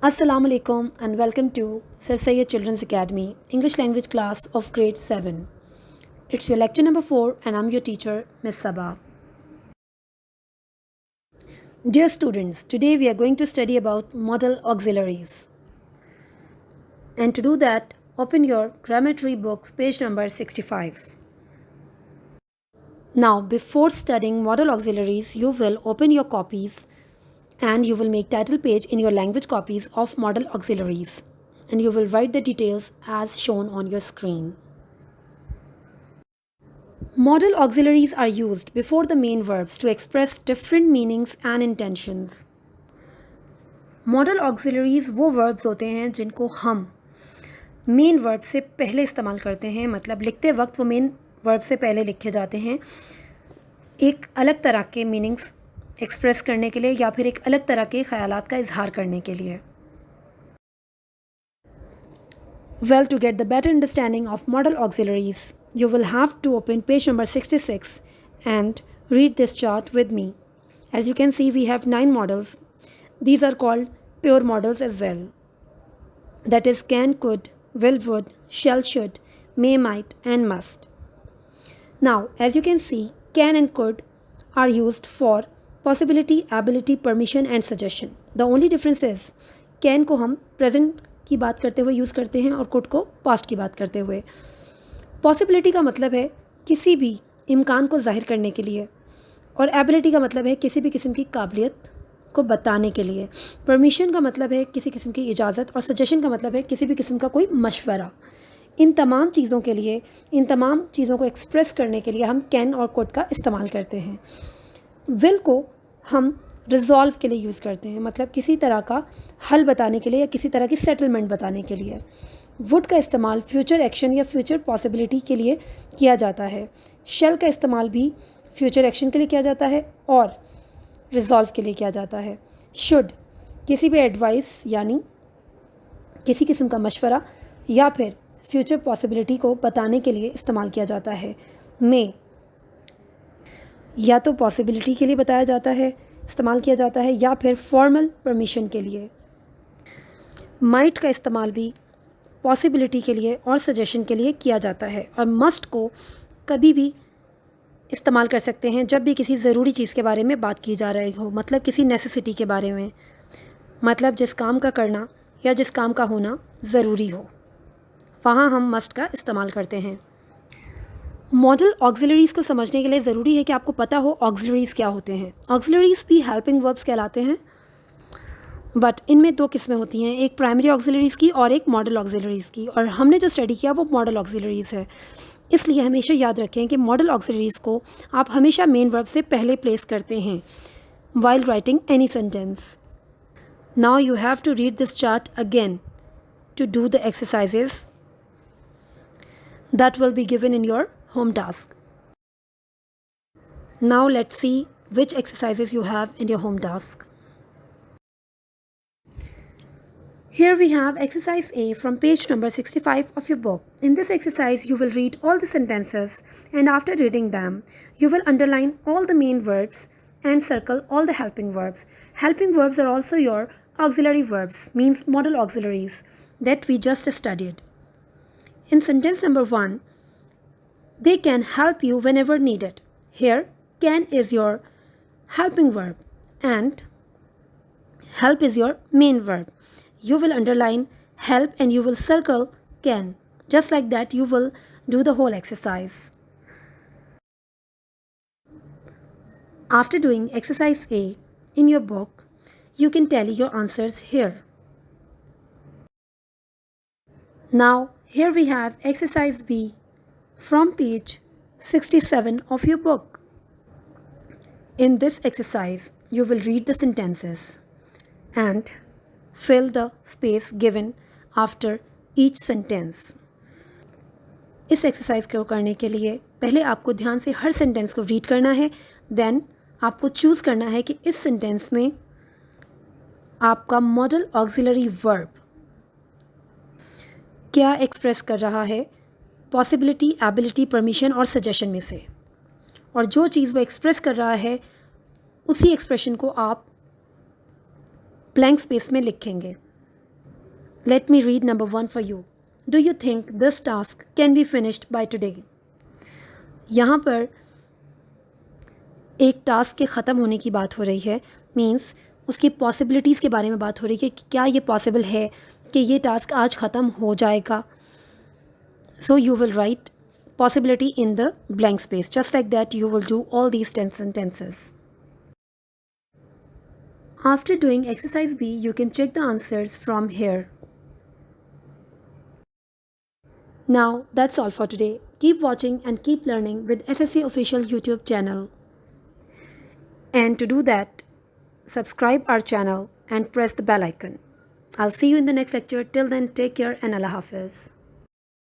Assalamu alaikum and welcome to Sir Sayyid Children's Academy English language class of grade 7. It's your lecture number 4 and I'm your teacher Miss Sabah. Dear students, today we are going to study about modal auxiliaries. And to do that, open your grammar tree books page number 65. Now, before studying modal auxiliaries, you will open your copies and you will make title page in your language copies of modal auxiliaries and you will write the details as shown on your screen. Modal auxiliaries are used before the main verbs to express different meanings and intentions. Modal auxiliaries वो verbs होते हैं जिनको हम main verb से पहले इस्तेमाल करते हैं, मतलब लिखते वक्त वो मेन वर्ब से पहले लिखे जाते हैं एक अलग तरह के मीनिंग्स एक्सप्रेस करने के लिए या फिर एक अलग तरह के ख्यालात का इजहार करने के लिए. Well, to get the better understanding of modal auxiliaries, you will have to open page number 66 and read this chart with me. As you can see, we have 9 modals. These are called pure modals as well. That is can, could, will, would, shall, should, may, might and must. Now, as you can see, can and could are used for possibility, ability, permission and suggestion. The only difference is can को हम present की बात करते हुए use करते हैं और could को past की बात करते हुए. Possibility का मतलब है किसी भी इम्कान को जाहिर करने के लिए और ability का मतलब है किसी भी किस्म की काबिलियत को बताने के लिए. Permission का मतलब है किसी किस्म की इजाज़त और suggestion का मतलब है किसी भी किस्म का कोई मशवरा. इन तमाम चीज़ों के लिए, इन तमाम चीज़ों को एक्सप्रेस करने के लिए हम can और could का इस्तेमाल करते हैं. विल को हम रिजॉल्व के लिए यूज़ करते हैं, मतलब किसी तरह का हल बताने के लिए या किसी तरह की सेटलमेंट बताने के लिए. वुड का इस्तेमाल फ्यूचर एक्शन या फ्यूचर पॉसिबिलिटी के लिए किया जाता है. शैल का इस्तेमाल भी फ्यूचर एक्शन के लिए किया जाता है और रिजॉल्व के लिए किया जाता है. शुड किसी भी एडवाइस यानी किसी किस्म का मशवरा या फिर फ्यूचर पॉसिबिलिटी को बताने के लिए इस्तेमाल किया जाता है. मे या तो पॉसिबिलिटी के लिए बताया जाता है, इस्तेमाल किया जाता है या फिर फॉर्मल परमिशन के लिए. माइट का इस्तेमाल भी पॉसिबिलिटी के लिए और सजेशन के लिए किया जाता है. और मस्ट को कभी भी इस्तेमाल कर सकते हैं जब भी किसी ज़रूरी चीज़ के बारे में बात की जा रही हो, मतलब किसी नेसेसिटी के बारे में, मतलब जिस काम का करना या जिस काम का होना ज़रूरी हो, वहाँ हम मस्ट का इस्तेमाल करते हैं. मॉडल ऑक्सिलरीज़ को समझने के लिए ज़रूरी है कि आपको पता हो ऑक्सिलरीज़ क्या होते हैं. ऑक्सिलरीज़ भी हेल्पिंग वर्ब्स कहलाते हैं, बट इनमें 2 किस्में होती हैं, एक प्राइमरी ऑक्सिलरीज़ की और एक मॉडल ऑक्सिलरीज़ की. और हमने जो स्टडी किया वो मॉडल ऑक्सिलरीज़ है. इसलिए हमेशा याद रखें कि मॉडल ऑक्सिलरीज़ को आप हमेशा मेन वर्ब से पहले प्लेस करते हैं while writing any sentence. Now you have to read this chart again to do the exercises that will be given in your home task. Now let's see which exercises you have in your home task. Here we have exercise A from page number 65 of your book. In this exercise you will read all the sentences and after reading them you will underline all the main verbs and circle all the helping verbs. Helping verbs are also your auxiliary verbs, means modal auxiliaries that we just studied. In sentence number 1, they can help you whenever needed. Here, can is your helping verb and help is your main verb. You will underline help and you will circle can. Just like that, you will do the whole exercise. After doing exercise A in your book, you can tally your answers here. Now, here we have exercise B from page 67 of your book. In this exercise, you will read the sentences and fill the space given after each sentence. इस exercise को करने के लिए पहले आपको ध्यान से हर sentence को रीड करना है. देन आपको चूज़ करना है कि इस सेंटेंस में आपका मॉडल ऑक्सिलरी वर्ब क्या एक्सप्रेस कर रहा है पॉसिबिलिटी, एबिलिटी, परमिशन और सजेशन में से. और जो चीज़ वो एक्सप्रेस कर रहा है उसी एक्सप्रेशन को आप ब्लैंक स्पेस में लिखेंगे. Let me read number 1 for you. Do you think this task can be finished by today? यहाँ पर एक टास्क के ख़त्म होने की बात हो रही है, मीन्स उसकी पॉसिबिलिटीज़ के बारे में बात हो रही है कि क्या ये पॉसिबल है कि ये टास्क आज ख़त्म हो जाएगा. So you will write possibility in the blank space. Just like that, you will do all these tenses. After doing exercise B, you can check the answers from here. Now, that's all for today. Keep watching and keep learning with SSC Official YouTube channel. And to do that, subscribe our channel and press the bell icon. I'll see you in the next lecture. Till then, take care and Allah Hafiz.